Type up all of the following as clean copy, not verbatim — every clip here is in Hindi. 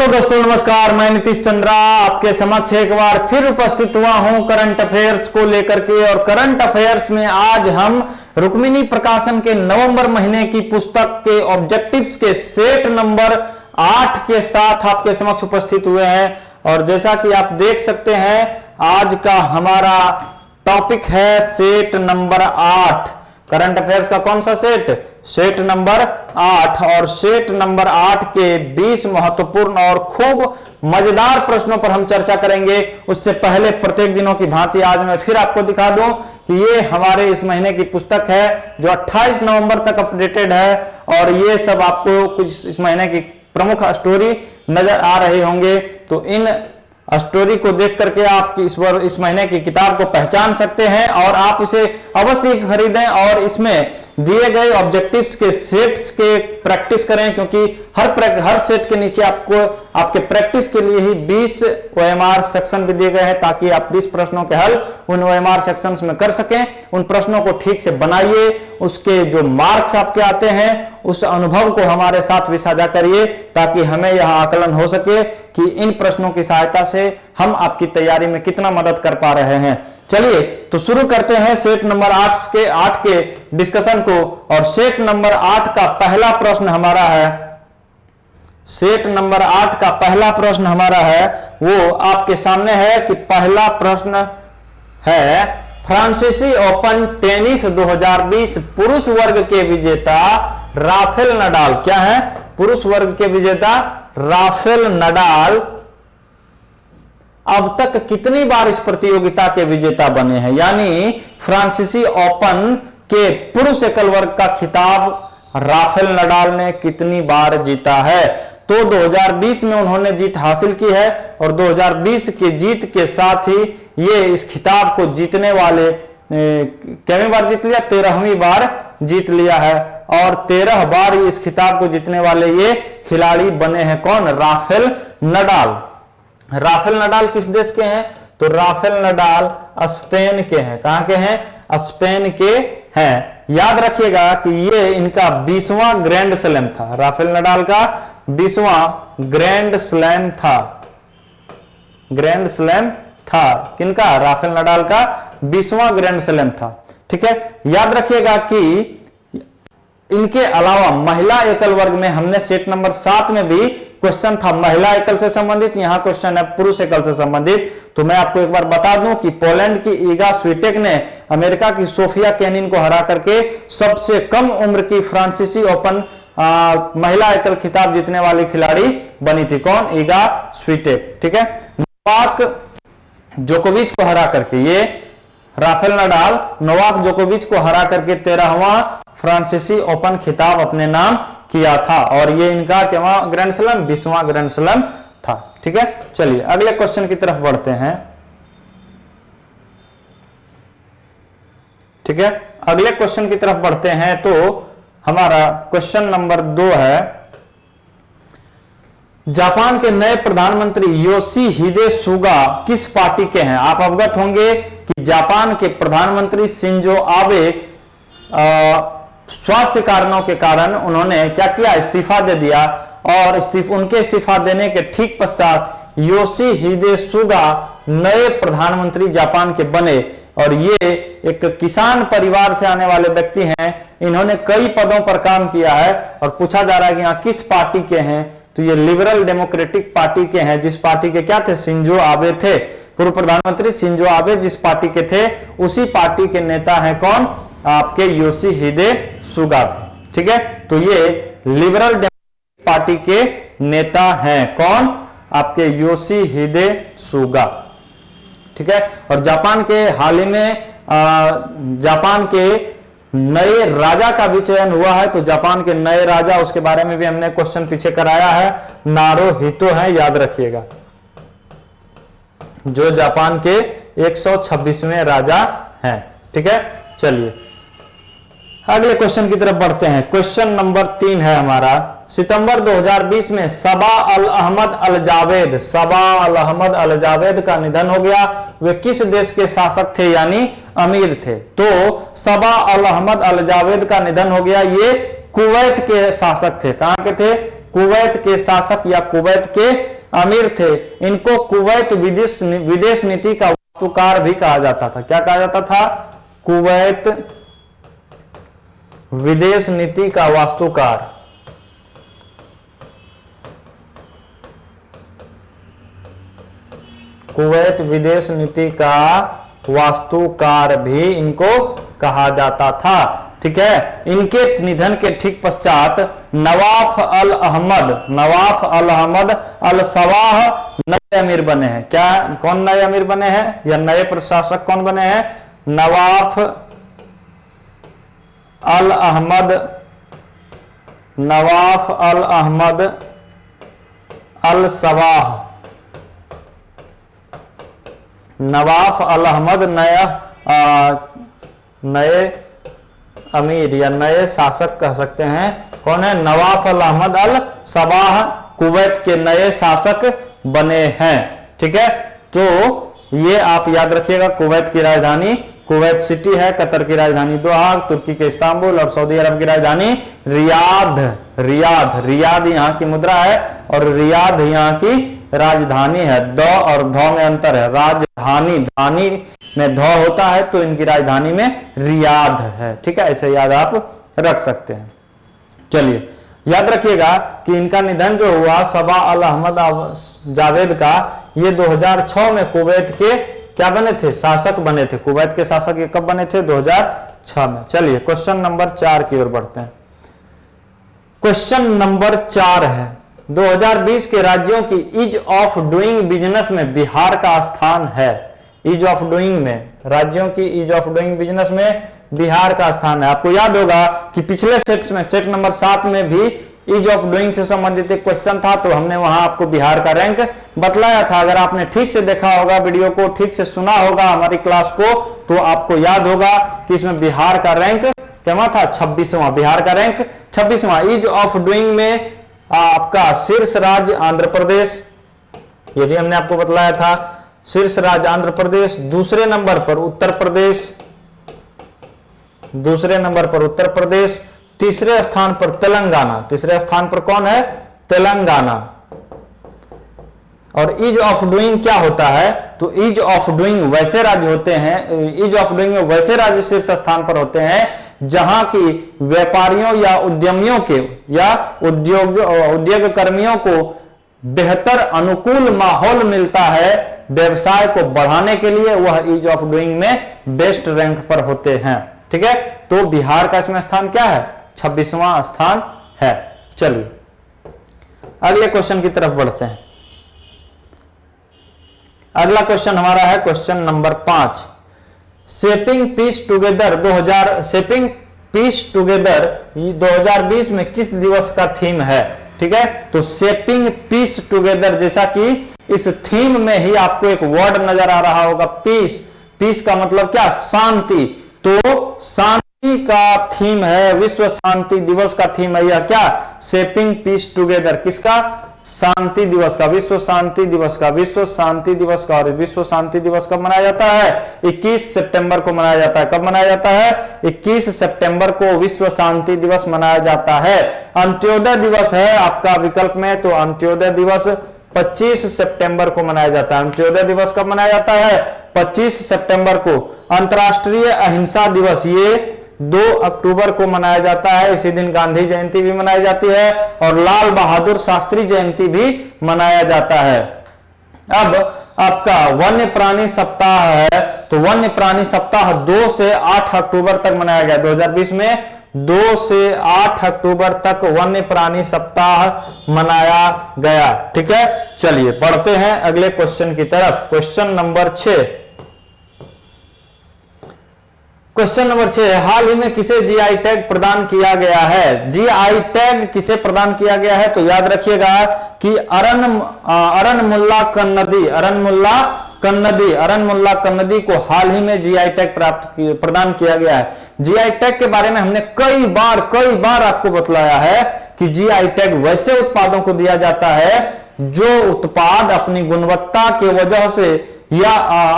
हेलो दोस्तों, नमस्कार। मैं नीतीश चंद्रा आपके समक्ष एक बार फिर उपस्थित हुआ हूं करंट अफेयर्स को लेकर के। और करंट अफेयर्स में आज हम रुक्मिणी प्रकाशन के नवंबर महीने की पुस्तक के ऑब्जेक्टिव्स के सेट नंबर 8 के साथ आपके समक्ष उपस्थित हुए हैं। और जैसा कि आप देख सकते हैं, आज का हमारा टॉपिक है सेट नंबर 8। करंट अफेयर्स का कौन सा सेट? Set number 8। और सेट नंबर 8 के 20 महत्वपूर्ण और खूब मजेदार प्रश्नों पर हम चर्चा करेंगे। उससे पहले प्रत्येक दिनों की भांति आज मैं फिर आपको दिखा दूं कि ये हमारे इस महीने की पुस्तक है जो 28 नवंबर तक अपडेटेड है। और ये सब आपको कुछ इस महीने की प्रमुख स्टोरी नजर आ रहे होंगे। तो इन स्टोरी को देख करके आप इस महीने की किताब को पहचान सकते हैं और आप इसे अवश्य खरीदें और इसमें दिए गए ऑब्जेक्टिव्स के सेट्स के प्रैक्टिस करें, क्योंकि हर सेट के नीचे आपको आपके प्रैक्टिस के लिए ही 20 OMR सेक्शन भी दिए गए हैं, ताकि आप 20 प्रश्नों के हल उन OMR सेक्शंस में कर सकें। उन प्रश्नों को ठीक से बनाइए, उसके जो मार्क्स आपके आते हैं उस अनुभव को हमारे साथ भी साझा करिए, ताकि हमें यह आकलन हो सके कि इन प्रश्नों की सहायता से हम आपकी तैयारी में कितना मदद कर पा रहे हैं। चलिए तो शुरू करते हैं सेट नंबर 8 के डिस्कशन को। और सेट नंबर 8 का पहला प्रश्न हमारा है, सेट नंबर 8 का पहला प्रश्न हमारा है वो आपके सामने है कि पहला प्रश्न है, फ्रांसीसी ओपन टेनिस 2020 पुरुष वर्ग के विजेता राफेल नडाल। क्या है? पुरुष वर्ग के विजेता राफेल नडाल अब तक कितनी बार इस प्रतियोगिता के विजेता बने हैं? यानी फ्रांसीसी ओपन के पुरुष एकल वर्ग का खिताब राफेल नडाल ने कितनी बार जीता है? तो 2020 में उन्होंने जीत हासिल की है और 2020 के जीत के साथ ही ये इस खिताब को जीतने वाले कितनी बार जीत लिया? 13वीं बार जीत लिया है। और 13 बार इस खिताब को जीतने वाले ये खिलाड़ी बने हैं। कौन? Rafael Nadal. राफेल नडाल किस देश के हैं? तो राफेल नडाल स्पेन के हैं। कहां के हैं? स्पेन के हैं। याद रखिएगा कि ये इनका 20वां ग्रैंड स्लैम था। राफेल नडाल का 20वां ग्रैंड स्लैम था। ग्रैंड स्लैम था किनका? राफेल नडाल का 20वां ग्रैंड स्लैम था। ठीक है, याद रखिएगा कि इनके अलावा महिला एकल वर्ग में हमने सेट नंबर 7 में भी क्वेश्चन था महिला एकल से संबंधित, यहां क्वेश्चन है पुरुष एकल से संबंधित। तो मैं आपको एक बार बता दूं कि पोलैंड की ईगा स्विटेक ने अमेरिका की सोफिया केनिन को हरा करके सबसे कम उम्र की फ्रांसीसी ओपन महिला एकल खिताब जीतने वाली खिलाड़ी बनी थी। कौन? ईगा स्विटेक। ठीक है, नोवाक जोकोविच को हरा करके, ये राफेल नडाल नोवाक जोकोविच को हरा करके 13वां फ्रांसीसी ओपन खिताब अपने नाम किया था। और ये इनका क्या ग्रैंड स्लैम? 20वां ग्रैंड स्लैम था। ठीक है, चलिए अगले क्वेश्चन की तरफ बढ़ते हैं। ठीक है, अगले क्वेश्चन की तरफ बढ़ते हैं। तो हमारा क्वेश्चन नंबर 2 है, जापान के नए प्रधानमंत्री योशिहिदे सुगा किस पार्टी के हैं? आप अवगत होंगे कि जापान के प्रधानमंत्री शिंजो आबे स्वास्थ्य कारणों के कारण उन्होंने क्या किया? इस्तीफा दे दिया। और उनके इस्तीफा देने के ठीक पश्चात योशिहिदे सुगा नए प्रधानमंत्री जापान के बने। और ये एक किसान परिवार से आने वाले व्यक्ति हैं। इन्होंने कई पदों पर काम किया है और पूछा जा रहा है कि यहाँ किस पार्टी के हैं? तो ये लिबरल डेमोक्रेटिक पार्टी के हैं, जिस पार्टी के क्या थे? शिंजो आबे थे। पूर्व प्रधानमंत्री शिंजो आबे जिस पार्टी के थे उसी पार्टी के नेता हैं। कौन? आपके योशिहिदे सुगा। ठीक है, तो ये लिबरल डेमोक्रेटिक पार्टी के नेता हैं। कौन? आपके योशिहिदे सुगा। ठीक है, और जापान के हाल ही में जापान के नए राजा का भी चयन हुआ है। तो जापान के नए राजा, उसके बारे में भी हमने क्वेश्चन पीछे कराया है, नारुहितो है, याद रखिएगा, जो जापान के 126वें राजा हैं। ठीक है, चलिए अगले क्वेश्चन की तरफ बढ़ते हैं। क्वेश्चन नंबर 3 है हमारा, सितंबर 2020 में सबा अल अहमद अल जावेद का निधन हो गया। वे किस देश के शासक थे? यानी अमीर थे। तो सबा अल अहमद अल जावेद का निधन हो गया। ये कुवैत के शासक थे। कहां के थे? कुवैत के शासक या कुवैत के अमीर थे, इनको कुवैत विदेश नीति का वास्तुकार भी कहा जाता था। क्या कहा जाता था? कुवैत विदेश नीति का वास्तुकार। कुवैत विदेश नीति का वास्तुकार भी इनको कहा जाता था। ठीक है, इनके निधन के ठीक पश्चात नवाफ अल अहमद अल सवाह नए अमीर बने हैं। क्या, कौन नए अमीर बने हैं या नए प्रशासक कौन बने हैं? नवाफ अल अहमद अल सवाह। नवाफ अल अहमद नए अमीर या नए शासक कह सकते हैं। कौन है? नवाफ अल अहमद अल सबाह कुवैत के नए शासक बने हैं। ठीक है, तो ये आप याद रखिएगा। कुवैत की राजधानी कुवैत सिटी है, कतर की राजधानी दोहा, तुर्की के इस्तांबुल और सऊदी अरब की राजधानी रियाद यहाँ की मुद्रा है और रियाद यहाँ की राजधानी है। द और ध में अंतर है। राजधानी, धानी में ध होता है तो इनकी राजधानी में रियाद है। ठीक है, ऐसे याद आप रख सकते हैं। चलिए याद रखिएगा कि इनका निधन जो हुआ सबा अल अहमद जावेद का, ये 2006 में कुवैत के क्या बने थे? शासक बने थे। कुवैत के शासक ये कब बने थे? 2006 में। चलिए क्वेश्चन नंबर 4 की ओर बढ़ते हैं। क्वेश्चन नंबर 4 है, 2020 के राज्यों की ईज ऑफ डूइंग बिजनेस में बिहार का स्थान है। ईज ऑफ डूइंग में, राज्यों की ईज ऑफ डूइंग बिजनेस में बिहार का स्थान है। आपको याद होगा कि पिछले सेट्स में, सेट नंबर 7 में भी ईज ऑफ डूइंग से संबंधित एक क्वेश्चन था, तो हमने वहां आपको बिहार का रैंक बतलाया था। अगर आपने ठीक से देखा होगा, वीडियो को ठीक से सुना होगा हमारी क्लास को, तो आपको याद होगा कि इसमें बिहार का रैंक क्या था? 26वां। बिहार का रैंक 26वां। ईज ऑफ डूइंग में आपका शीर्ष राज्य आंध्र प्रदेश, ये भी हमने आपको बतलाया था। शीर्ष राज्य आंध्र प्रदेश, दूसरे नंबर पर उत्तर प्रदेश, दूसरे नंबर पर उत्तर प्रदेश, तीसरे स्थान पर तेलंगाना। तीसरे स्थान पर कौन है? तेलंगाना। और ईज ऑफ डूइंग क्या होता है? तो ईज ऑफ डूइंग वैसे राज्य होते हैं, ईज ऑफ डूइंग में वैसे राज्य शीर्ष स्थान पर होते हैं जहां की व्यापारियों या उद्यमियों के या उद्योग कर्मियों को बेहतर अनुकूल माहौल मिलता है व्यवसाय को बढ़ाने के लिए, वह ईज ऑफ डूइंग में बेस्ट रैंक पर होते हैं। ठीक है, तो बिहार का इसमें स्थान क्या है? 26वां स्थान है। चलिए अगले क्वेश्चन की तरफ बढ़ते हैं। अगला क्वेश्चन हमारा है question number 5। Shaping peace together 2020 में किस दिवस का थीम है? ठीक है, तो शेपिंग पीस टुगेदर, जैसा कि इस थीम में ही आपको एक वर्ड नजर आ रहा होगा, पीस। पीस का मतलब क्या? शांति। तो शांति का थीम है, विश्व शांति दिवस का थीम है यह क्या? Shaping peace together. किसका? शांति दिवस का, विश्व शांति दिवस का, विश्व शांति दिवस का। और विश्व शांति दिवस कब मनाया जाता है? 21 सितंबर को मनाया जाता है। कब मनाया जाता है? 21 सितंबर को विश्व शांति दिवस मनाया जाता है। अंत्योदय दिवस है आपका विकल्प में, तो अंत्योदय दिवस 25 सितंबर को मनाया जाता है। अंत्योदय दिवस कब मनाया जाता है? 25 सितंबर को। अंतर्राष्ट्रीय अहिंसा दिवस ये 2 अक्टूबर को मनाया जाता है। इसी दिन गांधी जयंती भी मनाई जाती है और लाल बहादुर शास्त्री जयंती भी मनाया जाता है। अब आपका वन्य प्राणी सप्ताह है, तो वन्य प्राणी सप्ताह 2 से 8 अक्टूबर तक मनाया गया। 2020 में 2 से 8 अक्टूबर तक वन्य प्राणी सप्ताह मनाया गया। ठीक है, चलिए पढ़ते हैं अगले क्वेश्चन की तरफ। Question number 6। क्वेश्चन नंबर 6, हाल ही में किसे जीआई टैग प्रदान किया गया है? जीआई टैग किसे प्रदान किया गया है? तो याद रखिएगा कि अरनमुल्ला कन्नदी को हाल ही में जीआई टैग प्रदान किया गया है। जीआई टैग के बारे में हमने कई बार आपको बतलाया है कि जीआई टैग वैसे उत्पादों को दिया जाता है जो उत्पाद अपनी गुणवत्ता के वजह से या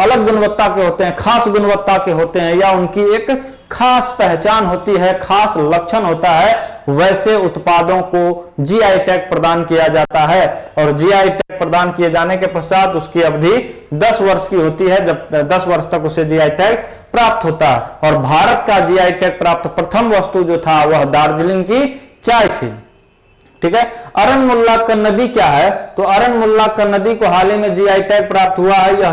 अलग गुणवत्ता के होते हैं, खास गुणवत्ता के होते हैं, या उनकी एक खास पहचान होती है, खास लक्षण होता है, वैसे उत्पादों को जीआई टैग प्रदान किया जाता है। और जीआई टैग प्रदान किए जाने के पश्चात उसकी अवधि 10 वर्ष की होती है, जब 10 वर्ष तक उसे जीआई टैग प्राप्त होता है। और भारत का जीआई टैग प्राप्त प्रथम वस्तु जो था वह दार्जिलिंग की चाय थी। ठीक है। अरनमुल्ला कन्नदी क्या है? तो अरनमुल्ला कन्नदी को हाल ही में जीआई टैग प्राप्त हुआ है। यह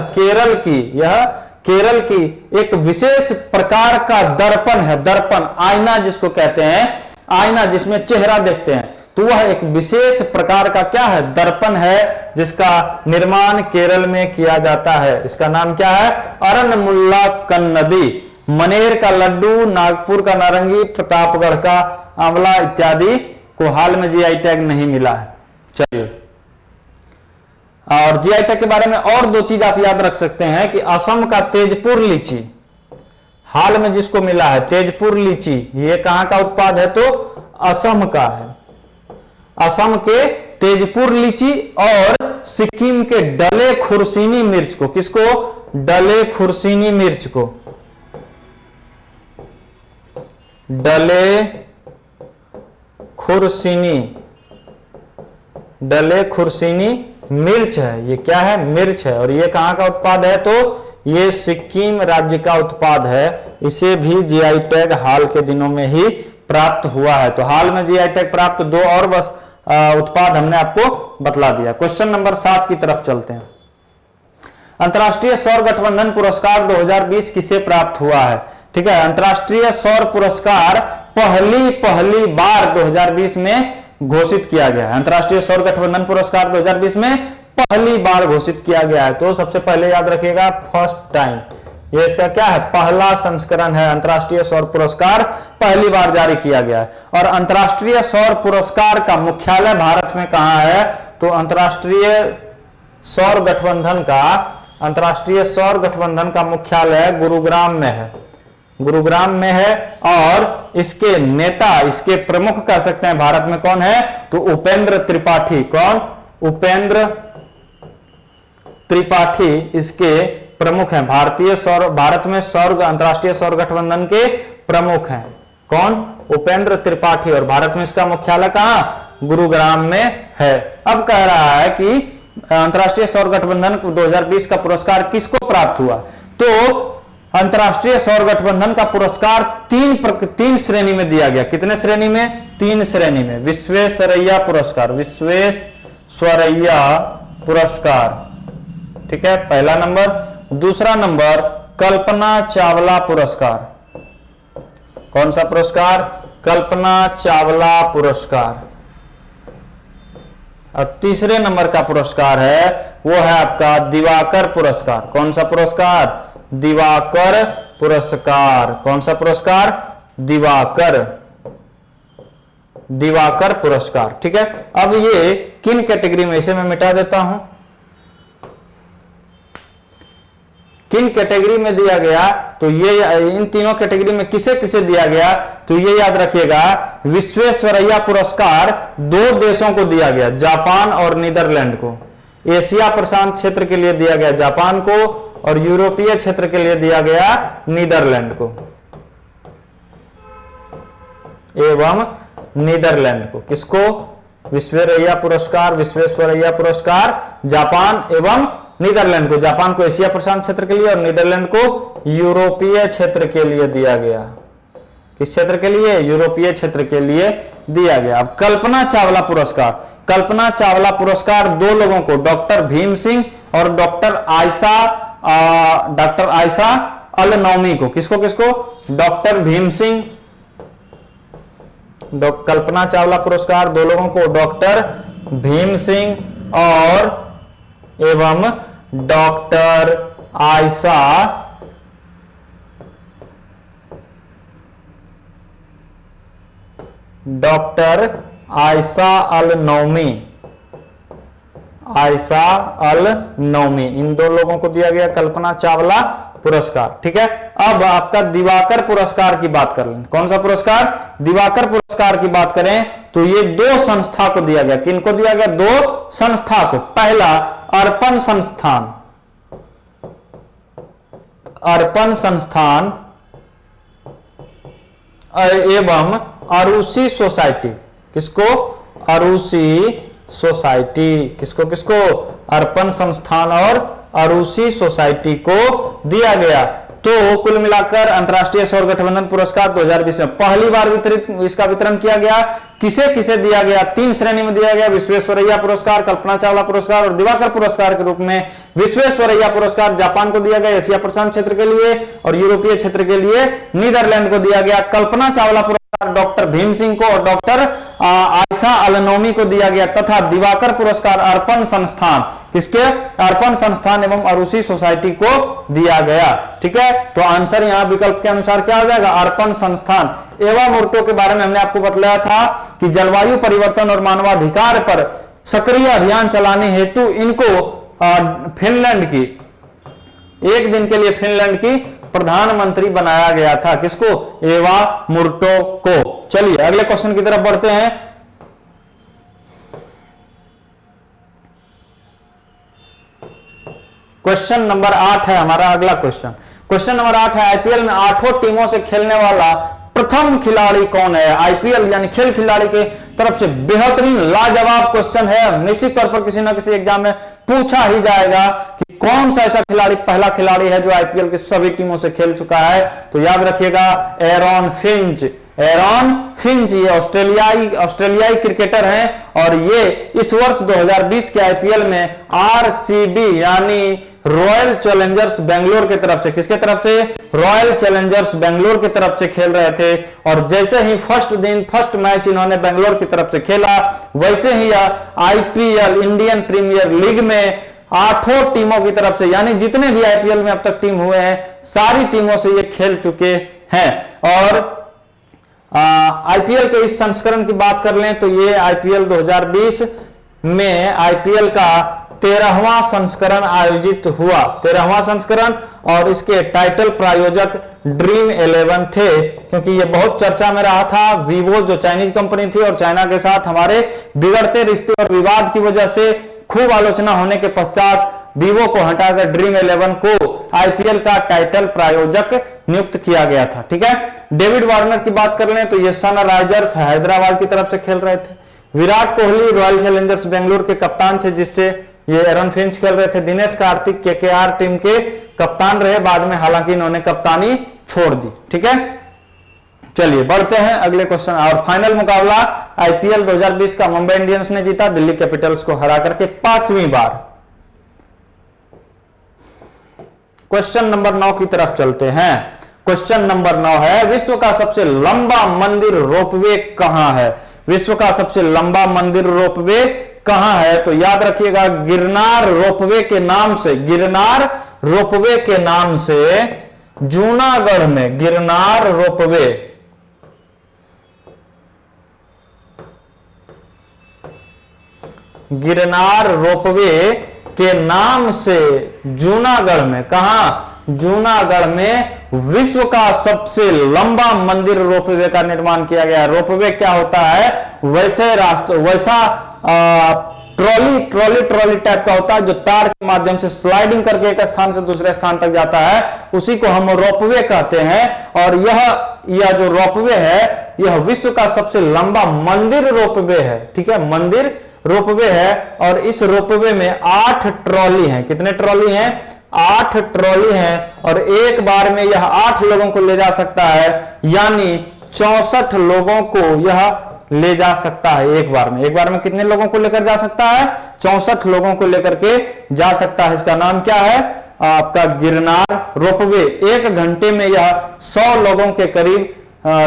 केरल की एक विशेष प्रकार का दर्पण है, दर्पण, आईना जिसको कहते हैं, आईना जिसमें चेहरा देखते हैं, तो वह एक विशेष प्रकार का क्या है? दर्पण है, जिसका निर्माण केरल में किया जाता है। इसका नाम क्या है? अरनमुल्ला कन्नदी। मनेर का लड्डू, नागपुर का नारंगी, प्रतापगढ़ का आंवला इत्यादि को हाल में जीआई टैग नहीं मिला है। चलिए, और जीआई टैग के बारे में और 2 चीज आप याद रख सकते हैं कि असम का तेजपुर लीची हाल में जिसको मिला है, तेजपुर लीची, ये कहां का उत्पाद है? तो असम का है। असम के तेजपुर लीची और सिक्किम के डले खुर्सीनी मिर्च को, किसको? डले खुर्सीनी मिर्च को, डले खुर्सीनी मिर्च है। ये क्या है? मिर्च है। और ये कहां का उत्पाद है? तो ये सिक्किम राज्य का उत्पाद है। इसे भी जीआई टैग हाल के दिनों में ही प्राप्त हुआ है। तो हाल में जीआई टैग प्राप्त 2 और बस उत्पाद हमने आपको बतला दिया। क्वेश्चन नंबर 7 की तरफ चलते हैं। अंतर्राष्ट्रीय सौर गठबंधन पुरस्कार 2020 किसे प्राप्त हुआ है? ठीक है। अंतर्राष्ट्रीय सौर पुरस्कार पहली बार 2020 में घोषित किया गया है। अंतर्राष्ट्रीय सौर गठबंधन पुरस्कार 2020 में पहली बार घोषित किया गया है। तो सबसे पहले याद रखिएगा, फर्स्ट टाइम, ये इसका क्या है? पहला संस्करण है। अंतर्राष्ट्रीय सौर पुरस्कार पहली बार जारी किया गया है। और अंतर्राष्ट्रीय सौर पुरस्कार का मुख्यालय भारत में कहां है? तो अंतर्राष्ट्रीय सौर गठबंधन का मुख्यालय गुरुग्राम में है, गुरुग्राम में है। और इसके नेता, इसके प्रमुख कह सकते हैं भारत में, कौन है? तो उपेंद्र त्रिपाठी। कौन? उपेंद्र त्रिपाठी इसके प्रमुख हैं। भारत में अंतर्राष्ट्रीय सौर गठबंधन के प्रमुख हैं। कौन? उपेंद्र त्रिपाठी। और भारत में इसका मुख्यालय कहां? गुरुग्राम में है। अब कह रहा है कि अंतर्राष्ट्रीय सौर गठबंधन 2020 का पुरस्कार किसको प्राप्त हुआ? तो अंतर्राष्ट्रीय सौर गठबंधन का पुरस्कार 3 श्रेणी में दिया गया। कितने श्रेणी में? 3 श्रेणी में। विश्वेश्वरैया पुरस्कार, ठीक है, पहला नंबर। दूसरा नंबर कल्पना चावला पुरस्कार। कौन सा पुरस्कार? कल्पना चावला पुरस्कार। और तीसरे नंबर का पुरस्कार है वो है आपका दिवाकर पुरस्कार। कौन सा पुरस्कार? दिवाकर पुरस्कार। कौन सा पुरस्कार? दिवाकर पुरस्कार। ठीक है। अब ये किन कैटेगरी में, इसे मैं मिटा देता हूं, किन कैटेगरी में दिया गया? तो ये इन तीनों कैटेगरी में किसे किसे दिया गया? तो ये याद रखिएगा, विश्वेश्वरैया पुरस्कार 2 देशों को दिया गया, जापान और नीदरलैंड को। एशिया प्रशांत क्षेत्र के लिए दिया गया जापान को, और यूरोपीय क्षेत्र के लिए दिया गया नीदरलैंड को एवं नीदरलैंड को। किसको? विश्वेश्वरैया पुरस्कार जापान एवं नीदरलैंड को। जापान को एशिया प्रशांत क्षेत्र के लिए और नीदरलैंड को यूरोपीय क्षेत्र के लिए दिया गया। किस क्षेत्र के लिए? यूरोपीय क्षेत्र के लिए दिया गया। अब कल्पना चावला पुरस्कार 2 लोगों को, डॉक्टर भीम सिंह और डॉक्टर आयशा अल नौमी को। किसको? डॉक्टर भीम सिंह, कल्पना चावला पुरस्कार 2 लोगों को, डॉक्टर भीम सिंह और एवं डॉक्टर आयशा अल नौमी, इन 2 लोगों को दिया गया कल्पना चावला पुरस्कार। ठीक है। अब आपका दिवाकर पुरस्कार की बात कर लें। कौन सा पुरस्कार? दिवाकर पुरस्कार की बात करें तो ये 2 संस्था को दिया गया। किनको दिया गया? 2 संस्था को। पहला अर्पण एवं अरूसी सोसाइटी, किसको? अरूसी सोसाइटी, किसको किसको? अर्पण संस्थान और अरूसी सोसाइटी को दिया गया। तो कुल मिलाकर अंतरराष्ट्रीय सौर गठबंधन पुरस्कार 2020 में पहली बार इसका वितरण किया गया। किसे किसे दिया गया? 3 श्रेणी में दिया गया, विश्वेश्वरैया पुरस्कार, कल्पना चावला पुरस्कार और दिवाकर पुरस्कार के रूप में। विश्वेश्वरैया पुरस्कार जापान को दिया गया एशिया प्रशांत क्षेत्र के लिए, और यूरोपीय क्षेत्र के लिए नीदरलैंड को दिया गया। कल्पना चावला पुरस्कार डॉक्टर भीम सिंह को और डॉक्टर आयशा अलनोमी को दिया गया, तथा दिवाकर पुरस्कार अर्पण संस्थान, किसके? अर्पण संस्थान एवं अरूसी सोसाइटी को दिया गया। ठीक है, तो आंसर यहां विकल्प के अनुसार क्या हो जाएगा? अर्पण संस्थान। एवा मूर्टो के बारे में हमने आपको बतलाया था कि जलवायु परिवर्तन और मानवाधिकार पर सक्रिय अभियान चलाने हेतु इनको फिनलैंड की, एक दिन के लिए फिनलैंड की प्रधानमंत्री बनाया गया था। किसको? एवा मूर्टो को। चलिए अगले क्वेश्चन की तरफ बढ़ते हैं। क्वेश्चन नंबर 8 है हमारा अगला क्वेश्चन। क्वेश्चन नंबर 8 है, आईपीएल में 8 टीमों से खेलने वाला प्रथम खिलाड़ी कौन है? आईपीएल यानी खेल खिलाड़ी के तरफ से बेहतरीन लाजवाब क्वेश्चन है, निश्चित तौर पर किसी ना किसी एग्जाम में पूछा ही जाएगा कि कौन सा ऐसा खिलाड़ी पहला खिलाड़ी है जो आईपीएल के सभी टीमों से खेल चुका है। तो याद रखिएगा, एरॉन फिंच। एरॉन फिंच ये ऑस्ट्रेलियाई क्रिकेटर हैं और ये इस वर्ष 2020 के आईपीएल में आरसीबी यानी रॉयल चैलेंजर्स बेंगलोर की तरफ से, किसके तरफ से? रॉयल चैलेंजर्स बेंगलोर की तरफ से खेल रहे थे। और जैसे ही फर्स्ट मैच इन्होंने बेंगलोर की तरफ से खेला, वैसे ही आईपीएल इंडियन प्रीमियर लीग में 8 टीमों की तरफ से, यानी जितने भी आईपीएल में अब तक टीम हुए हैं सारी टीमों से ये खेल चुके हैं। और आईपीएल के इस संस्करण की बात कर लें तो ये आईपीएल 2020 में आईपीएल का 13वां संस्करण आयोजित हुआ, 13वां संस्करण। और इसके टाइटल प्रायोजक ड्रीम 11 थे, क्योंकि ये बहुत चर्चा में रहा था। वीवो जो चाइनीज कंपनी थी और चाइना के साथ हमारे बिगड़ते रिश्ते और विवाद की वजह से खूब आलोचना होने के पश्चात वीवो को हटाकर ड्रीम 11 को आईपीएल का टाइटल प्रायोजक नियुक्त किया गया था। ठीक है, डेविड वार्नर की बात कर लें तो ये सनराइजर्स हैदराबाद की तरफ से खेल रहे थे। विराट कोहली रॉयल चैलेंजर्स बेंगलोर के कप्तान थे, जिससे ये एरन फिंच खेल रहे थे। दिनेश कार्तिक केकेआर टीम के कप्तान रहे, बाद में हालांकि इन्होंने कप्तानी छोड़ दी। ठीक है, चलिए बढ़ते हैं अगले क्वेश्चन। और फाइनल मुकाबला आईपीएल 2020 का मुंबई इंडियंस ने जीता दिल्ली कैपिटल्स को हरा करके 5वीं बार। क्वेश्चन नंबर 9 की तरफ चलते हैं। क्वेश्चन नंबर 9 है, विश्व का सबसे लंबा मंदिर रोपवे कहां है? विश्व का सबसे लंबा मंदिर रोपवे कहां है? तो याद रखिएगा, गिरनार रोपवे के नाम से, गिरनार रोपवे के नाम से जूनागढ़ में गिरनार रोपवे, गिरनार रोपवे के नाम से जूनागढ़ में, कहा? जूनागढ़ में विश्व का सबसे लंबा मंदिर रोपवे का निर्माण किया गया। रोपवे क्या होता है? वैसा ट्रॉली टाइप का होता है जो तार के माध्यम से स्लाइडिंग करके एक स्थान से दूसरे स्थान तक जाता है, उसी को हम रोपवे कहते हैं। और यह जो रोपवे है यह विश्व का सबसे लंबा मंदिर रोपवे है। ठीक है, मंदिर रोपवे है। और इस रोपवे में 8 ट्रॉली हैं। कितने ट्रॉली हैं? 8 ट्रॉली हैं। और एक बार में यह 8 लोगों को ले जा सकता है, यानी 64 लोगों को यह ले जा सकता है एक बार में। एक बार में कितने लोगों को लेकर जा सकता है? 64 लोगों को लेकर के जा सकता है। इसका नाम क्या है? आपका गिरनार रोपवे। 1 घंटे में यह 100 लोगों के करीब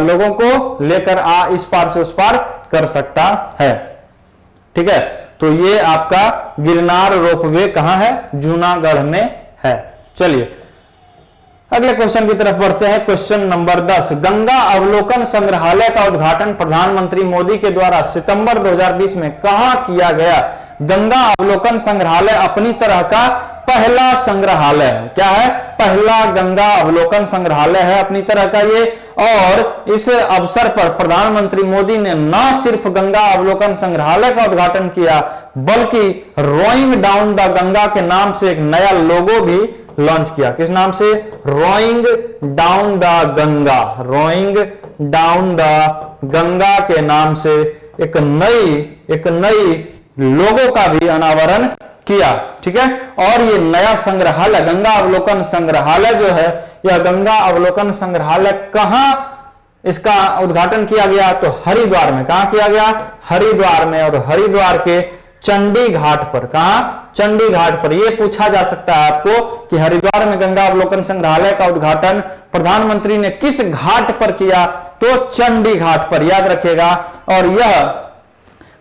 लोगों को लेकर इस पार से उस पार कर सकता है। ठीक है, तो ये आपका गिरनार रोपवे कहां है? जूनागढ़ में है। चलिए अगले क्वेश्चन की तरफ बढ़ते हैं। क्वेश्चन नंबर 10, गंगा अवलोकन संग्रहालय का उद्घाटन प्रधानमंत्री मोदी के द्वारा सितंबर 2020 में कहां किया गया? गंगा अवलोकन संग्रहालय अपनी तरह का पहला संग्रहालय है। क्या है? पहला गंगा अवलोकन संग्रहालय है अपनी तरह का ये। और इस अवसर पर प्रधानमंत्री मोदी ने न सिर्फ गंगा अवलोकन संग्रहालय का उद्घाटन किया, बल्कि रोइंग डाउन द गंगा के नाम से एक नया लोगो भी लॉन्च किया। किस नाम से? Rowing down the Ganga. Rowing down the Ganga के नाम से एक नई लोगो का भी अनावरण किया। ठीक है। और ये नया संग्रहालय, गंगा अवलोकन संग्रहालय जो है, यह गंगा अवलोकन संग्रहालय कहां इसका उद्घाटन किया गया? तो हरिद्वार में। कहां किया गया? हरिद्वार में। और हरिद्वार के चंडी घाट पर। कहां? चंडी घाट पर। यह पूछा जा सकता है आपको कि हरिद्वार में गंगा अवलोकन संग्रहालय का उद्घाटन प्रधानमंत्री ने किस घाट पर किया? तो चंडी घाट पर, याद रखिएगा। और यह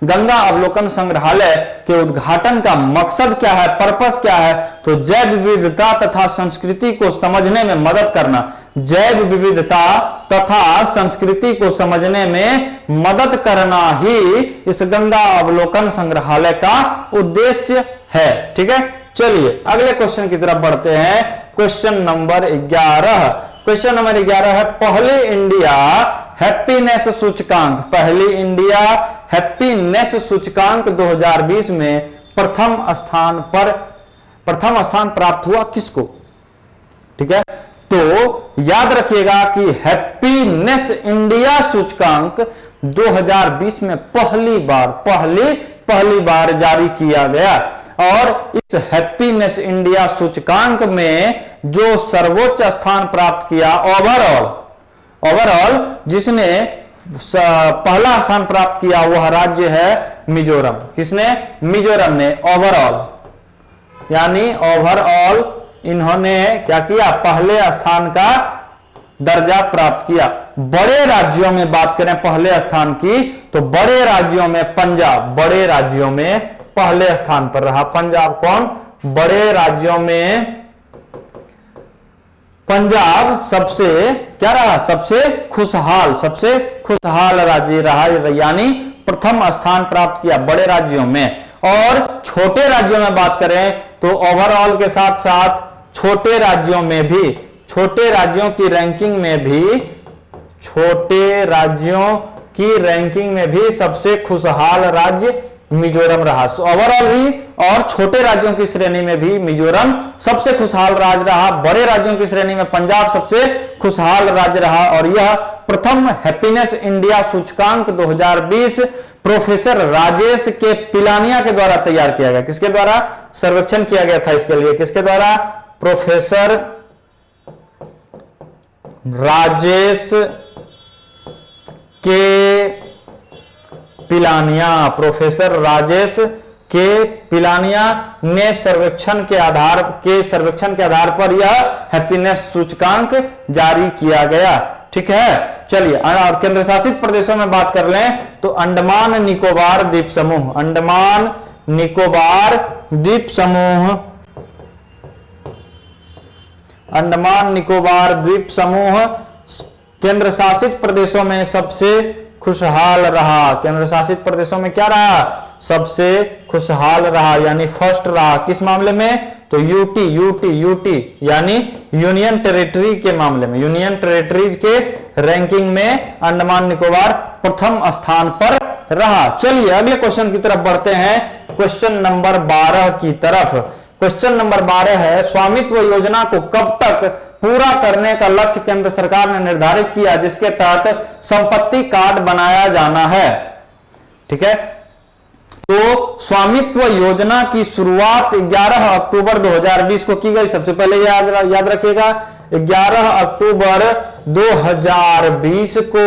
गंगा अवलोकन संग्रहालय के उद्घाटन का मकसद क्या है, पर्पस क्या है? तो जैव विविधता तथा संस्कृति को समझने में मदद करना। जैव विविधता तथा संस्कृति को समझने में मदद करना ही इस गंगा अवलोकन संग्रहालय का उद्देश्य है। ठीक है। चलिए अगले क्वेश्चन की तरफ बढ़ते हैं। Question number 11। क्वेश्चन नंबर 11 है, पहले इंडिया हैप्पीनेस सूचकांक। पहली इंडिया हैप्पीनेस सूचकांक 2020 में प्रथम स्थान प्राप्त हुआ किसको? ठीक है। तो याद रखिएगा कि हैप्पीनेस इंडिया सूचकांक 2020 में पहली बार जारी किया गया। और इस हैप्पीनेस इंडिया सूचकांक में जो सर्वोच्च स्थान प्राप्त किया ओवरऑल जिसने पहला स्थान प्राप्त किया वह राज्य है मिजोरम। किसने? मिजोरम ने ओवरऑल, यानी ओवरऑल इन्होंने क्या किया? पहले स्थान का दर्जा प्राप्त किया। बड़े राज्यों में बात करें पहले स्थान की, तो बड़े राज्यों में पंजाब बड़े राज्यों में पहले स्थान पर रहा। पंजाब कौन? बड़े राज्यों में पंजाब सबसे क्या रहा? सबसे खुशहाल राज्य रहा, यानी प्रथम स्थान प्राप्त किया बड़े राज्यों में। और छोटे राज्यों में बात करें तो ओवरऑल के साथ साथ छोटे राज्यों की रैंकिंग में भी सबसे खुशहाल राज्य मिजोरम रहा। ओवरऑल भी और छोटे राज्यों की श्रेणी में भी मिजोरम सबसे खुशहाल राज्य रहा। बड़े राज्यों की श्रेणी में पंजाब सबसे खुशहाल राज्य रहा। और यह प्रथम हैप्पीनेस इंडिया सूचकांक 2020 प्रोफेसर राजेश के पिलानिया के द्वारा तैयार किया गया। किसके द्वारा सर्वेक्षण किया गया था इसके लिए? किसके द्वारा? प्रोफेसर राजेश के पिलानिया। प्रोफेसर राजेश के पिलानिया ने सर्वेक्षण के आधार पर यह हैप्पीनेस सूचकांक जारी किया गया। ठीक है। चलिए और केंद्र शासित प्रदेशों में बात कर लें तो अंडमान निकोबार द्वीप समूह केंद्र शासित प्रदेशों में सबसे खुशहाल रहा। केंद्र शासित प्रदेशों में क्या रहा? सबसे खुशहाल रहा, यानी फर्स्ट रहा। किस मामले में? तो यूटी यानी यूनियन टेरिटरी के मामले में, यूनियन टेरिटरीज के रैंकिंग में अंडमान निकोबार प्रथम स्थान पर रहा। चलिए अगले क्वेश्चन की तरफ बढ़ते हैं, क्वेश्चन नंबर 12 की तरफ। क्वेश्चन नंबर 12 है, स्वामित्व योजना को कब तक पूरा करने का लक्ष्य केंद्र सरकार ने निर्धारित किया जिसके तहत संपत्ति कार्ड बनाया जाना है? ठीक है। तो स्वामित्व योजना की शुरुआत 11 अक्टूबर 2020 को की गई। सबसे पहले याद रखिएगा 11 अक्टूबर 2020 को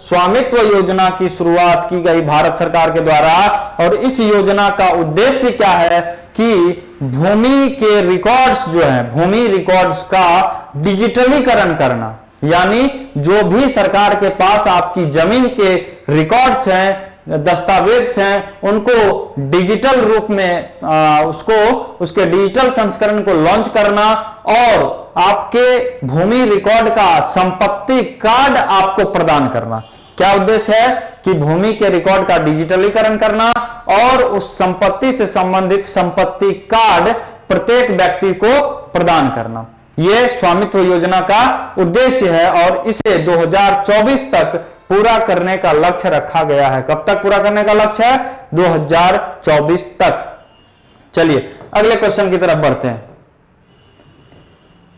स्वामित्व योजना की शुरुआत की गई भारत सरकार के द्वारा। और इस योजना का उद्देश्य क्या है कि भूमि के रिकॉर्ड्स जो हैं, भूमि रिकॉर्ड्स का डिजिटलीकरण करना, यानी जो भी सरकार के पास आपकी जमीन के रिकॉर्ड्स हैं, दस्तावेज हैं, उनको डिजिटल रूप में उसके डिजिटल संस्करण को लॉन्च करना और आपके भूमि रिकॉर्ड का संपत्ति कार्ड आपको प्रदान करना। क्या उद्देश्य है कि भूमि के रिकॉर्ड का डिजिटलीकरण करना और उस संपत्ति से संबंधित संपत्ति कार्ड प्रत्येक व्यक्ति को प्रदान करना। यह स्वामित्व योजना का उद्देश्य है और इसे 2024 तक पूरा करने का लक्ष्य रखा गया है। कब तक पूरा करने का लक्ष्य है? 2024 तक। चलिए अगले क्वेश्चन की तरफ बढ़ते हैं।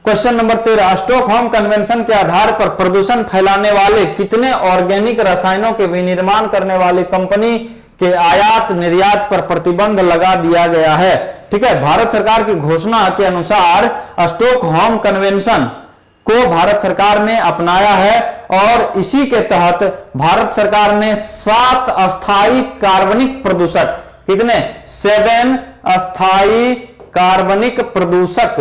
क्वेश्चन नंबर 13, स्टॉकहोम कन्वेंशन के आधार पर प्रदूषण फैलाने वाले कितने ऑर्गेनिक रसायनों के विनिर्माण करने वाली कंपनी के आयात निर्यात पर प्रतिबंध लगा दिया गया है? ठीक है, भारत सरकार की घोषणा के अनुसार स्टॉकहोम कन्वेंशन को भारत सरकार ने अपनाया है और इसी के तहत भारत सरकार ने 7 अस्थायी कार्बनिक प्रदूषक, कितने? 7 अस्थायी कार्बनिक प्रदूषक,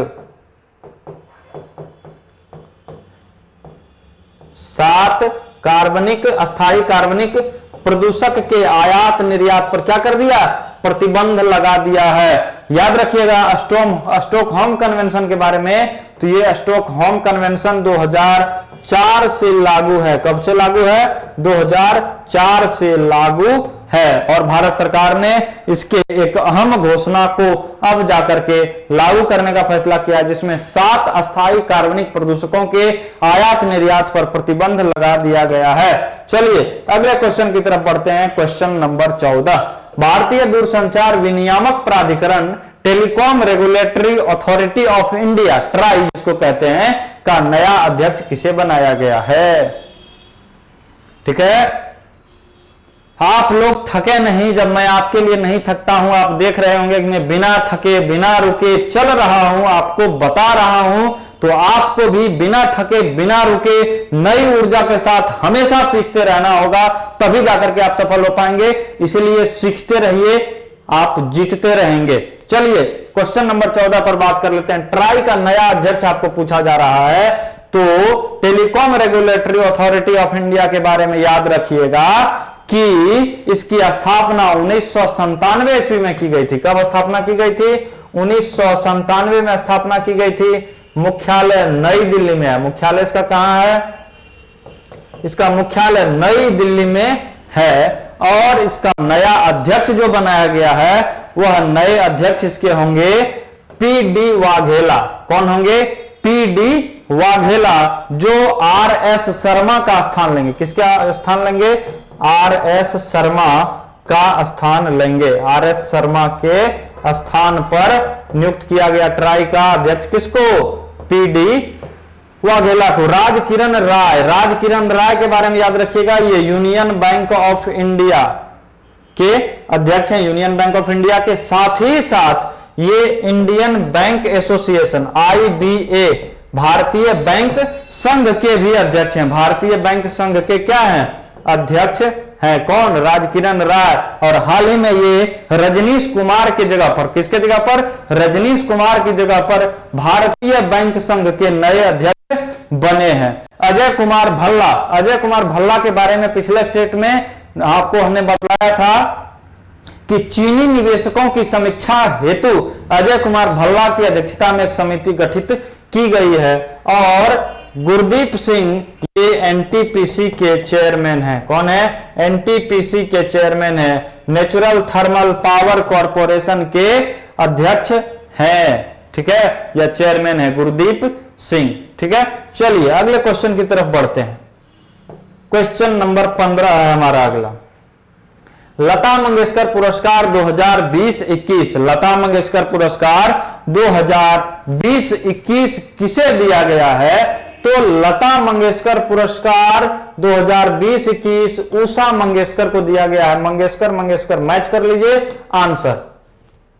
7 अस्थायी कार्बनिक प्रदूषक के आयात निर्यात पर क्या कर दिया? प्रतिबंध लगा दिया है। याद रखिएगा स्टॉकहोम कन्वेंशन के बारे में, तो ये स्टॉकहोम कन्वेंशन 2004 से लागू है। कब से लागू है? 2004 से लागू है और भारत सरकार ने इसके एक अहम घोषणा को अब जाकर के लागू करने का फैसला किया, जिसमें 7 अस्थायी कार्बनिक प्रदूषकों के आयात निर्यात पर प्रतिबंध लगा दिया गया है। चलिए अगले क्वेश्चन की तरफ बढ़ते हैं। क्वेश्चन नंबर 14, भारतीय दूरसंचार विनियामक प्राधिकरण telecom regulatory authority of India, try जिसको कहते हैं, का नया अध्यक्ष किसे बनाया गया है? ठीक है, आप लोग थके नहीं जब मैं आपके लिए नहीं थकता हूं। आप देख रहे होंगे कि मैं बिना थके बिना रुके चल रहा हूं, आपको बता रहा हूं, तो आपको भी बिना थके बिना रुके नई ऊर्जा के साथ हमेशा सीखते रहना होगा, तभी जाकर के आप सफल हो पाएंगे। इसलिए सीखते रहिए, आप जीतते रहेंगे। चलिए क्वेश्चन नंबर 14 पर बात कर लेते हैं। ट्राई का नया अध्यक्ष आपको पूछा जा रहा है, तो telecom regulatory authority of India के बारे में याद रखिएगा कि इसकी स्थापना 1997 ईस्वी में की गई थी। कब स्थापना की गई थी? 1997 में स्थापना की गई थी। मुख्यालय नई दिल्ली में है। मुख्यालय इसका कहां है? इसका मुख्यालय नई दिल्ली में है और इसका नया अध्यक्ष जो बनाया गया है वह नए अध्यक्ष इसके होंगे पीडी वाघेला। कौन होंगे? पीडी वाघेला, जो आरएस शर्मा का स्थान लेंगे। किसका स्थान लेंगे? आरएस शर्मा का स्थान लेंगे। आरएस शर्मा के स्थान पर नियुक्त किया गया ट्राई का अध्यक्ष किसको? पीडी वाघेला को। राजकिरण राय के बारे में याद रखिएगा, ये यूनियन बैंक ऑफ इंडिया के अध्यक्ष हैं। यूनियन बैंक ऑफ इंडिया के साथ ही साथ ये इंडियन बैंक एसोसिएशन IBA, भारतीय बैंक संघ के भी अध्यक्ष हैं। भारतीय बैंक संघ के क्या हैं? अध्यक्ष हैं। कौन? राजकिरण राय। और हाल ही में ये रजनीश कुमार की जगह पर, किसके जगह पर? रजनीश कुमार की जगह पर भारतीय बैंक संघ के नए अध्यक्ष बने हैं। अजय कुमार भल्ला के बारे में पिछले सेट में आपको हमने बताया था कि चीनी निवेशकों की समीक्षा हेतु अजय कुमार भल्ला की अध्यक्षता में एक समिति गठित की गई है और गुरदीप सिंह ये एनटीपीसी के चेयरमैन हैं। कौन है? एनटीपीसी के चेयरमैन है। नेचुरल थर्मल पावर कॉरपोरेशन के अध्यक्ष हैं। ठीक है, यह चेयरमैन है गुरदीप सिंह। ठीक है, चलिए अगले क्वेश्चन की तरफ बढ़ते हैं। क्वेश्चन नंबर 15 है हमारा अगला। लता मंगेशकर पुरस्कार 2020-21, लता मंगेशकर पुरस्कार 2020-21 किसे दिया गया है? तो लता मंगेशकर पुरस्कार 2020-21 उषा मंगेशकर को दिया गया है। मंगेशकर मैच कर लीजिए आंसर।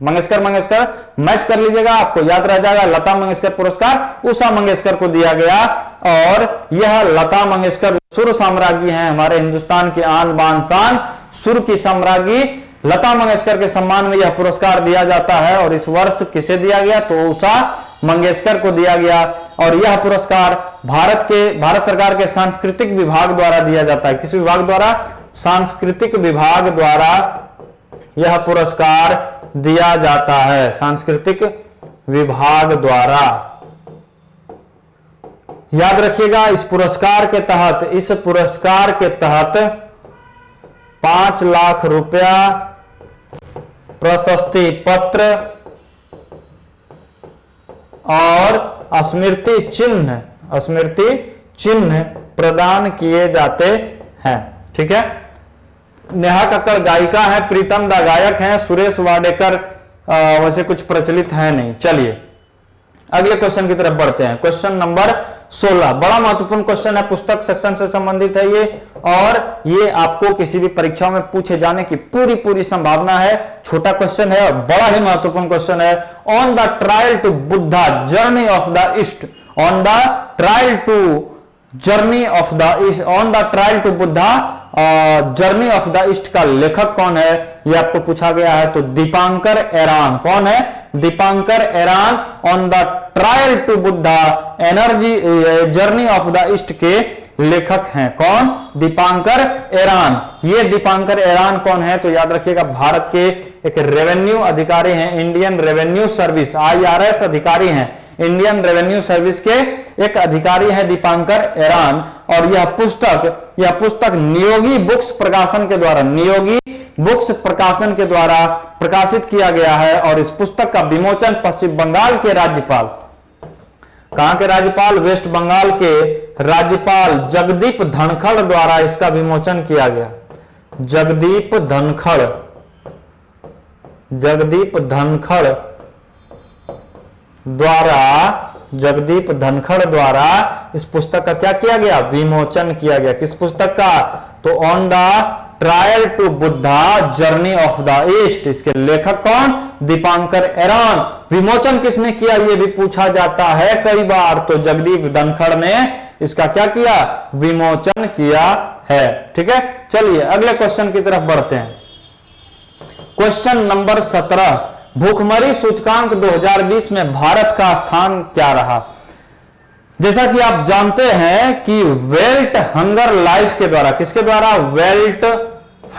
मंगेशकर मैच कर लीजिएगा, आपको याद रह जाएगा। लता मंगेशकर पुरस्कार उषा मंगेशकर को दिया गया और यह लता मंगेशकर सुर साम्राज्ञी हैं, हमारे हिंदुस्तान की आन बान शान, सुर की साम्राज्ञी लता मंगेशकर के सम्मान में यह पुरस्कार दिया जाता है। और इस वर्ष किसे दिया गया? तो उषा मंगेशकर को दिया गया और यह पुरस्कार भारत सरकार के सांस्कृतिक विभाग द्वारा दिया जाता है। किस विभाग द्वारा? सांस्कृतिक विभाग द्वारा यह पुरस्कार दिया जाता है, सांस्कृतिक विभाग द्वारा। याद रखिएगा, इस पुरस्कार के तहत 5 लाख रुपया प्रशस्ति पत्र और स्मृति चिन्ह प्रदान किए जाते हैं। ठीक है, नेहा कक्कड़ गायिका है, प्रीतम दा गायक हैं, सुरेश वाडेकर वैसे कुछ प्रचलित है नहीं। चलिए अगले क्वेश्चन की तरफ बढ़ते हैं। क्वेश्चन नंबर 16 बड़ा महत्वपूर्ण क्वेश्चन है, पुस्तक सेक्शन से संबंधित है ये, और ये आपको किसी भी परीक्षा में पूछे जाने की पूरी संभावना है। छोटा क्वेश्चन है और बड़ा ही महत्वपूर्ण क्वेश्चन है। On the trail to Buddha journey of the East, on the trail to Buddha journey of the East का लेखक कौन है, ये आपको पूछा गया है। तो दीपांकर एरान। कौन है? Deepankar Eran on the trail to Buddha journey of the east के लेखक हैं। कौन? दीपांकर एरान। ये दीपांकर एरान कौन है? तो याद रखिएगा भारत के एक रेवेन्यू अधिकारी हैं, इंडियन रेवेन्यू सर्विस IRS अधिकारी हैं, इंडियन रेवेन्यू सर्विस के एक अधिकारी है दीपांकर एरान। और यह पुस्तक नियोगी बुक्स प्रकाशन के द्वारा प्रकाशित किया गया है। और इस पुस्तक का विमोचन पश्चिम बंगाल के राज्यपाल, कहां के राज्यपाल? वेस्ट बंगाल के राज्यपाल जगदीप धनखड़ द्वारा इसका विमोचन किया गया। जगदीप धनखड़ द्वारा इस पुस्तक का क्या किया गया? विमोचन किया गया। किस पुस्तक का? तो on the trail to Buddha journey of the East. इसके लेखक कौन? दीपांकर एरान। विमोचन किसने किया ये भी पूछा जाता है कई बार, तो जगदीप धनखड़ ने इसका क्या किया? विमोचन किया है। ठीक है, चलिए अगले क्वेश्चन की तरफ बढ़ते हैं। क्वेश्चन नंबर 17 भूखमरी सूचकांक 2020 में भारत का स्थान क्या रहा? जैसा कि आप जानते हैं कि वेल्ट हंगर लाइफ के द्वारा, किसके द्वारा? वेल्ट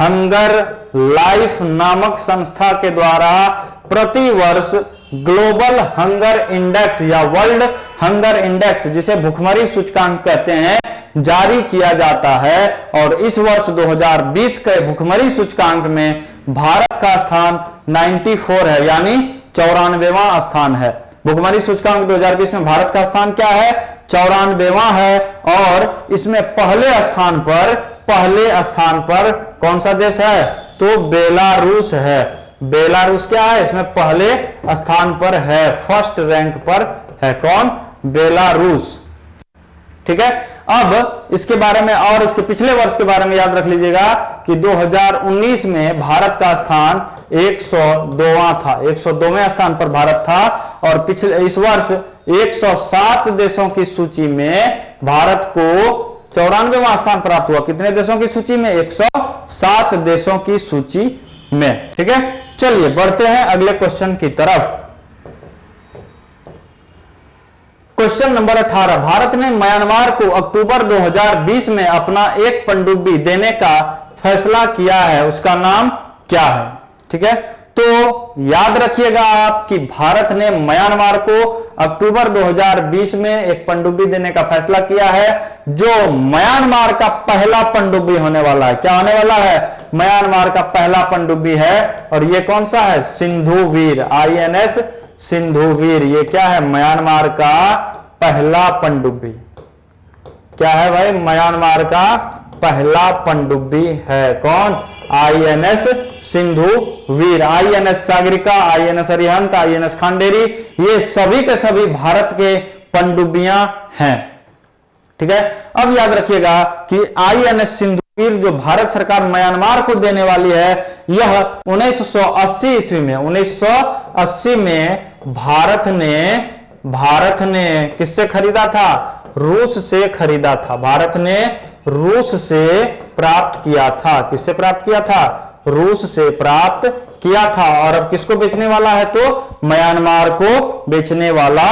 हंगर लाइफ नामक संस्था के द्वारा प्रतिवर्ष ग्लोबल हंगर इंडेक्स या वर्ल्ड हंगर इंडेक्स, जिसे भूखमरी सूचकांक कहते हैं, जारी किया जाता है। और इस वर्ष 2020 के भूखमरी सूचकांक में भारत का स्थान 94 है, यानी 94वां स्थान है। भूखमरी सूचकांक 2020 में भारत का स्थान क्या है? 94वां है। और इसमें पहले स्थान पर कौन सा देश है? तो बेलारूस है। बेलारूस क्या है? इसमें पहले स्थान पर है, फर्स्ट रैंक पर है। कौन? बेलारूस। ठीक है, अब इसके बारे में और इसके पिछले वर्ष के बारे में याद रख लीजिएगा कि 2019 में भारत का स्थान 102वां था, 102वें स्थान पर भारत था। और पिछले इस वर्ष 107 देशों की सूची में भारत को 94वां स्थान प्राप्त हुआ। कितने देशों की सूची में? 107 देशों की सूची में। ठीक है, चलिए बढ़ते हैं अगले क्वेश्चन की तरफ। क्वेश्चन नंबर 18 भारत ने म्यांमार को अक्टूबर 2020 में अपना एक पनडुब्बी देने का फैसला किया है, उसका नाम क्या है? ठीक है, तो याद रखिएगा आप कि भारत ने म्यांमार को अक्टूबर 2020 में एक पनडुब्बी देने का फैसला किया है, जो म्यांमार का पहला पनडुब्बी होने वाला है। क्या होने वाला है? म्यांमार का पहला पनडुब्बी है। और ये कौन सा है? सिंधुवीर, INS सिंधुवीर। ये क्या है? म्यांमार का पहला पनडुब्बी। क्या है भाई? म्यांमार का पहला पनडुब्बी है। कौन? INS Sindhuvir. INS Sagarika, INS Arihant, INS Khanderi, ये सभी के सभी भारत के पनडुब्बियां हैं। ठीक है, अब याद रखिएगा कि INS सिंधुवीर जो भारत सरकार म्यांमार को देने वाली है, यह 1980 ईस्वी में, 1980 में भारत ने किससे खरीदा था? रूस से खरीदा था। भारत ने रूस से प्राप्त किया था। किससे प्राप्त किया था? रूस से प्राप्त किया था। और अब किसको बेचने वाला है? तो म्यांमार को बेचने वाला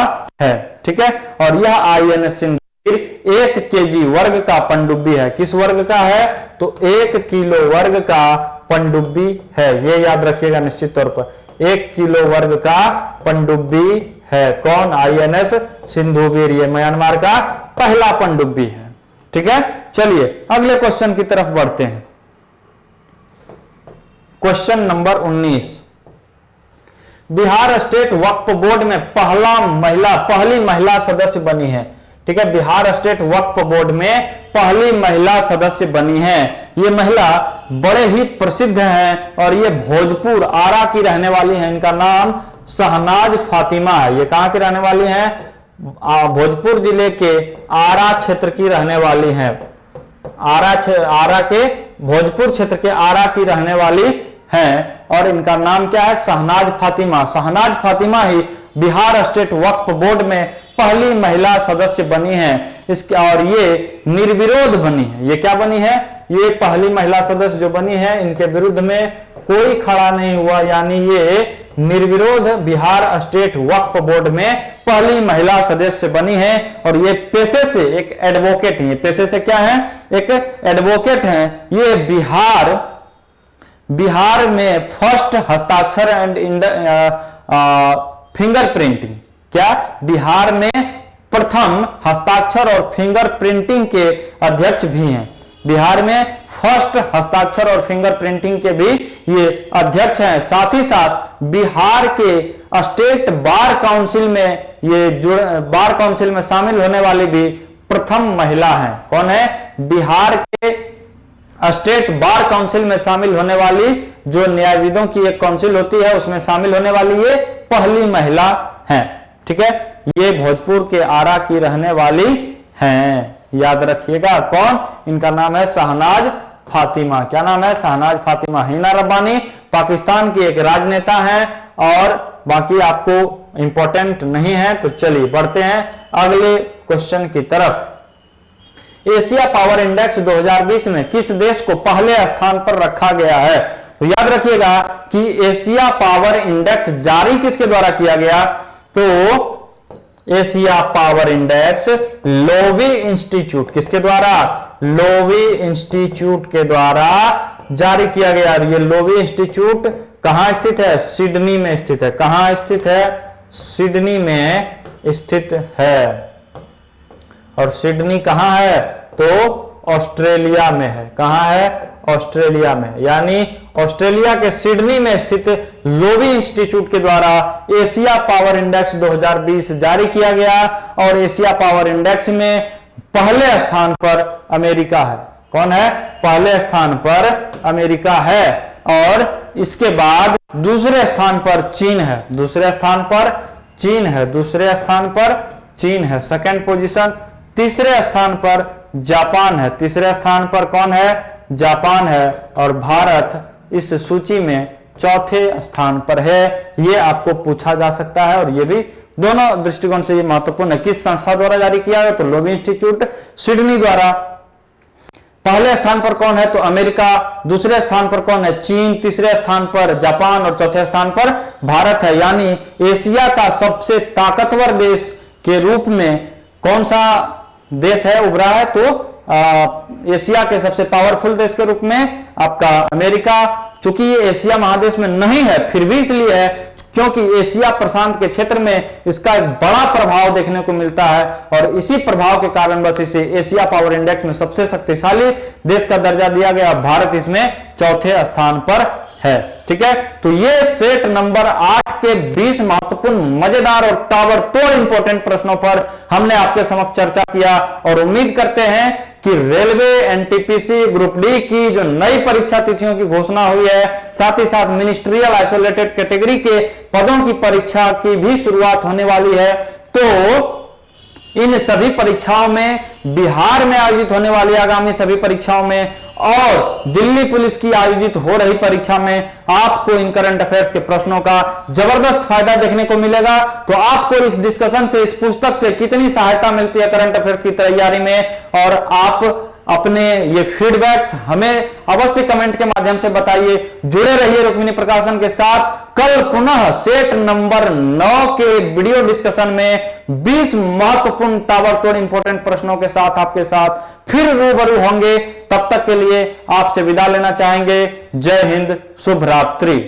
है। ठीक है, और यह INS सिंधुवीर 1 kg वर्ग का पनडुब्बी है। किस वर्ग का है? तो 1 किलो वर्ग का पनडुब्बी है। ये याद रखिएगा निश्चित तौर पर, 1 किलो वर्ग का पनडुब्बी है। कौन? INS सिंधुवीर। ये म्यांमार का पहला पनडुब्बी है। ठीक है, चलिए अगले क्वेश्चन की तरफ बढ़ते हैं। क्वेश्चन नंबर 19 बिहार स्टेट वक्फ बोर्ड में पहली महिला सदस्य बनी है। ठीक है, बिहार स्टेट वक्फ बोर्ड में पहली महिला सदस्य बनी है। ये महिला बड़े ही प्रसिद्ध हैं और ये भोजपुर आरा की रहने वाली हैं। इनका नाम शहनाज फातिमा है। ये कहां की रहने वाली हैं? भोजपुर जिले के आरा क्षेत्र की रहने वाली हैं। आरा के भोजपुर क्षेत्र के आरा की रहने वाली हैं और इनका नाम क्या है? शहनाज फातिमा। शहनाज फातिमा ही बिहार स्टेट वक्फ बोर्ड में पहली महिला सदस्य बनी है। इसके और ये निर्विरोध बनी है। ये क्या बनी है? ये पहली महिला सदस्य जो बनी है, इनके विरुद्ध में कोई खड़ा नहीं हुआ, यानी ये निर्विरोध बिहार स्टेट वक्फ बोर्ड में पहली महिला सदस्य बनी है। और ये पेशे से एक एडवोकेट है। पेशे से क्या है? एक एडवोकेट है। ये बिहार में फर्स्ट हस्ताक्षर एंड फिंगर प्रिंटिंग, क्या बिहार में प्रथम हस्ताक्षर और फिंगर प्रिंटिंग के अध्यक्ष भी हैं। बिहार में फर्स्ट हस्ताक्षर और फिंगर प्रिंटिंग के भी ये अध्यक्ष हैं। साथ ही साथ बिहार के स्टेट बार काउंसिल में बार काउंसिल में शामिल होने वाली भी प्रथम महिला हैं। कौन है? बिहार के स्टेट बार काउंसिल में शामिल होने वाली, जो न्यायविदों की एक काउंसिल होती है, उसमें शामिल होने वाली ये पहली महिला हैं। ठीक है, ये भोजपुर के आरा की रहने वाली हैं। याद रखिएगा कौन? इनका नाम है शहनाज फातिमा। क्या नाम है? शहनाज फातिमा। हिना रब्बानी पाकिस्तान की एक राजनेता हैं और बाकी आपको इंपॉर्टेंट नहीं है। तो चलिए बढ़ते हैं अगले क्वेश्चन की तरफ। एशिया पावर इंडेक्स 2020 में किस देश को पहले स्थान पर रखा गया है? तो याद रखिएगा कि एशिया पावर इंडेक्स जारी किसके द्वारा किया गया? तो Asia power index Loewi institute, किसके द्वारा? लोवी इंस्टीट्यूट के द्वारा जारी किया गया। ये लोवी इंस्टीट्यूट कहां स्थित है? सिडनी में स्थित है। कहां स्थित है? सिडनी में स्थित है। और सिडनी कहां है? तो ऑस्ट्रेलिया में है। कहां है? ऑस्ट्रेलिया में। यानी ऑस्ट्रेलिया के सिडनी में स्थित लोवी इंस्टीट्यूट के द्वारा एशिया पावर इंडेक्स 2020 जारी किया गया और एशिया पावर इंडेक्स में पहले स्थान पर अमेरिका है। कौन है? पहले स्थान पर अमेरिका है और इसके बाद दूसरे स्थान पर चीन है। दूसरे स्थान पर चीन है। दूसरे स्थान पर चीन है, सेकंड पोजीशन। तीसरे स्थान पर जापान है। तीसरे स्थान पर कौन है? जापान है। और भारत इस सूची में चौथे स्थान पर है। ये आपको पूछा जा सकता है और ये भी दोनों दृष्टिकोण से ये महत्वपूर्ण है। किस संस्था द्वारा जारी किया है? तो लोवी इंस्टीट्यूट सिडनी द्वारा। पहले स्थान पर कौन है? तो अमेरिका। दूसरे स्थान पर कौन है? चीन। तीसरे स्थान पर जापान और चौथे स्थान पर भारत है। यानी एशिया का सबसे ताकतवर देश के रूप में कौन सा देश है उभरा है? तो एशिया के सबसे पावरफुल देश के रूप में आपका अमेरिका। चूंकि ये एशिया महादेश में नहीं है, फिर भी इसलिए है क्योंकि एशिया प्रशांत के क्षेत्र में इसका एक बड़ा प्रभाव देखने को मिलता है और इसी प्रभाव के कारण बस इसे एशिया पावर इंडेक्स में सबसे शक्तिशाली देश का दर्जा दिया गया। भारत इसमें चौथे स्थान पर है। ठीक है, तो ये सेट नंबर 8 के 20 महत्वपूर्ण, मजेदार और ताबड़तोड़ इंपॉर्टेंट प्रश्नों पर हमने आपके समक्ष चर्चा किया और उम्मीद करते हैं कि रेलवे एनटीपीसी ग्रुप डी की जो नई परीक्षा तिथियों की घोषणा हुई है, साथ ही साथ मिनिस्ट्रियल आइसोलेटेड कैटेगरी के पदों की परीक्षा की भी शुरुआत होने वाली है। तो इन सभी परीक्षाओं में, बिहार में आयोजित होने वाली आगामी सभी परीक्षाओं में और दिल्ली पुलिस की आयोजित हो रही परीक्षा में आपको इन करंट अफेयर्स के प्रश्नों का जबरदस्त फायदा देखने को मिलेगा। तो आपको इस डिस्कशन से, इस पुस्तक से कितनी सहायता मिलती है करंट अफेयर्स की तैयारी में, और आप अपने ये फीडबैक्स हमें अवश्य कमेंट के माध्यम से बताइए। जुड़े रहिए रुक्मिणी प्रकाशन के साथ। कल पुनः सेट नंबर 9 के वीडियो डिस्कशन में 20 महत्वपूर्ण ताबड़तोड़ इंपॉर्टेंट प्रश्नों के साथ आपके साथ फिर रूबरू होंगे। तब तक के लिए आपसे विदा लेना चाहेंगे। जय हिंद, शुभ रात्रि।